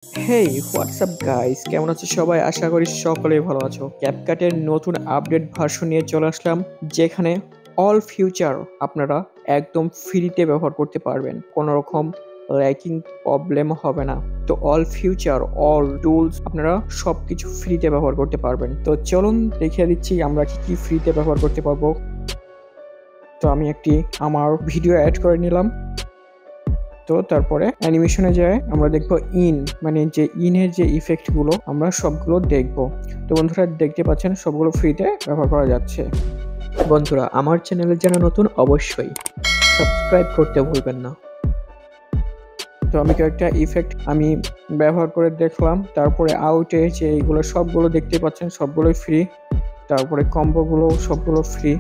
হেই WhatsApp guys, কেমন আছো সবাই? আশা করি সকলেই ভালো আছো। ক্যাপকাটের নতুন আপডেট ভার্সন নিয়ে চলে আসলাম, যেখানে অল ফিউচার আপনারা একদম ফ্রিতে ব্যবহার করতে পারবেন, কোনো রকম ল্যাকিং প্রবলেম হবে না। তো অল ফিউচার, অল টুলস আপনারা সবকিছু ফ্রিতে ব্যবহার করতে পারবেন। তো চলুন দেখিয়ে দিচ্ছি আমরা কি কি ফ্রিতে ব্যবহার করতে পারবো। তো আমি একটি আমার ভিডিও অ্যাড করে নিলাম। তো তারপরে অ্যানিমেশনে যায় আমরা দেখবো মানে যে ইনের যে ইফেক্ট গুলো আমরা সবগুলো দেখবো। তো বন্ধুরা দেখতে পাচ্ছেন সবগুলো ফ্রিতে ব্যবহার করা যাচ্ছে। বন্ধুরা আমার চ্যানেলে যারা নতুন অবশ্যই সাবস্ক্রাইব করতে ভুলবেন না। তো আমি কয়েকটা ইফেক্ট ব্যবহার করে দেখলাম, তারপরে আউটে যে এইগুলো সবগুলো দেখতে পাচ্ছেন সবগুলোই ফ্রি, তারপরে কম্বোগুলো সবগুলো ফ্রি।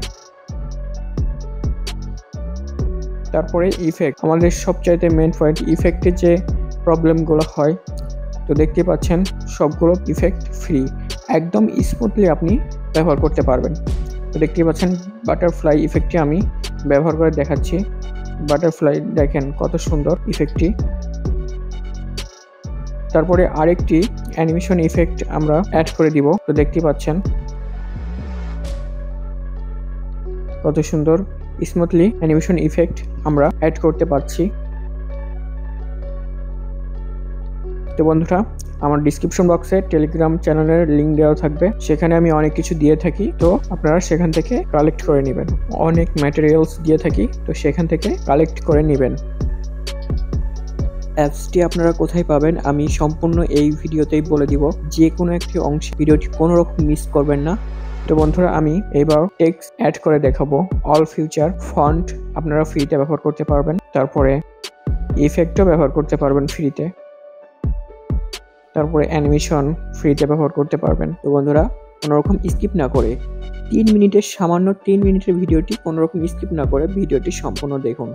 তারপরে ইফেক্ট, আমাদের সবচাইতে মেন পয়েন্ট ইফেক্টের যে প্রবলেমগুলো হয়, তো দেখতে পাচ্ছেন সবগুলো ইফেক্ট ফ্রি, একদম স্মুথলি আপনি ব্যবহার করতে পারবেন। তো দেখতে পাচ্ছেন বাটারফ্লাই ইফেক্টটি আমি ব্যবহার করে দেখাচ্ছি। বাটারফ্লাই দেখেন কত সুন্দর ইফেক্টটি। তারপরে আরেকটি অ্যানিমেশন ইফেক্ট আমরা অ্যাড করে দিব। তো দেখতে পাচ্ছেন কত সুন্দর স্মুথলি অ্যানিমেশন ইফেক্ট আমরা অ্যাড করতে পারছি। তো বন্ধুরা আমার ডিসক্রিপশন বক্সে টেলিগ্রাম চ্যানেলের লিঙ্ক দেওয়া থাকবে, সেখানে আমি অনেক কিছু দিয়ে থাকি, তো আপনারা সেখান থেকে কালেক্ট করে নেবেন। অনেক ম্যাটেরিয়ালস দিয়ে থাকি, তো সেখান থেকে কালেক্ট করে নেবেন। অ্যাপসটি আপনারা কোথায় পাবেন আমি সম্পূর্ণ এই ভিডিওতেই বলে দিব, যে কোনো একটি অংশে ভিডিওটি কোনো রকম মিস করবেন না। তো বন্ধুরা আমি এবার টেক্সট অ্যাড করে দেখাবো। অল ফিউচার ফন্ট আপনারা ফ্রিতে ব্যবহার করতে পারবেন, তারপরে ইফেক্টও ব্যবহার করতে পারবেন ফ্রিতে, তারপরে অ্যানিমেশন ফ্রিতে ব্যবহার করতে পারবেন। তো বন্ধুরা কোনোরকম স্কিপ না করে 3 মিনিটের ভিডিওটি কোনোরকম স্কিপ না করে ভিডিওটি সম্পূর্ণ দেখুন।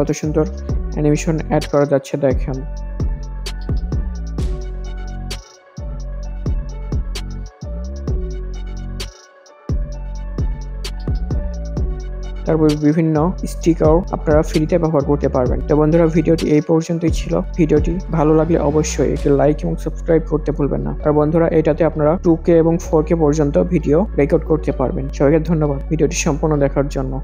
কত সুন্দর অ্যানিমেশন অ্যাড করা যাচ্ছে দেখেন। তারপর বিভিন্ন স্টিকার আপনারা ফ্রিতে ব্যবহার করতে পারবেন। তো বন্ধুরা ভিডিওটি এই পর্যন্তই ছিল। ভিডিওটি ভালো লাগলে অবশ্যই একটি লাইক এবং সাবস্ক্রাইব করতে ভুলবেন না। আর বন্ধুরা এটাতে আপনারা 2K এবং 4K পর্যন্ত ভিডিও রেকর্ড করতে পারবেন। সবাইকে ধন্যবাদ ভিডিওটি সম্পূর্ণ দেখার জন্য।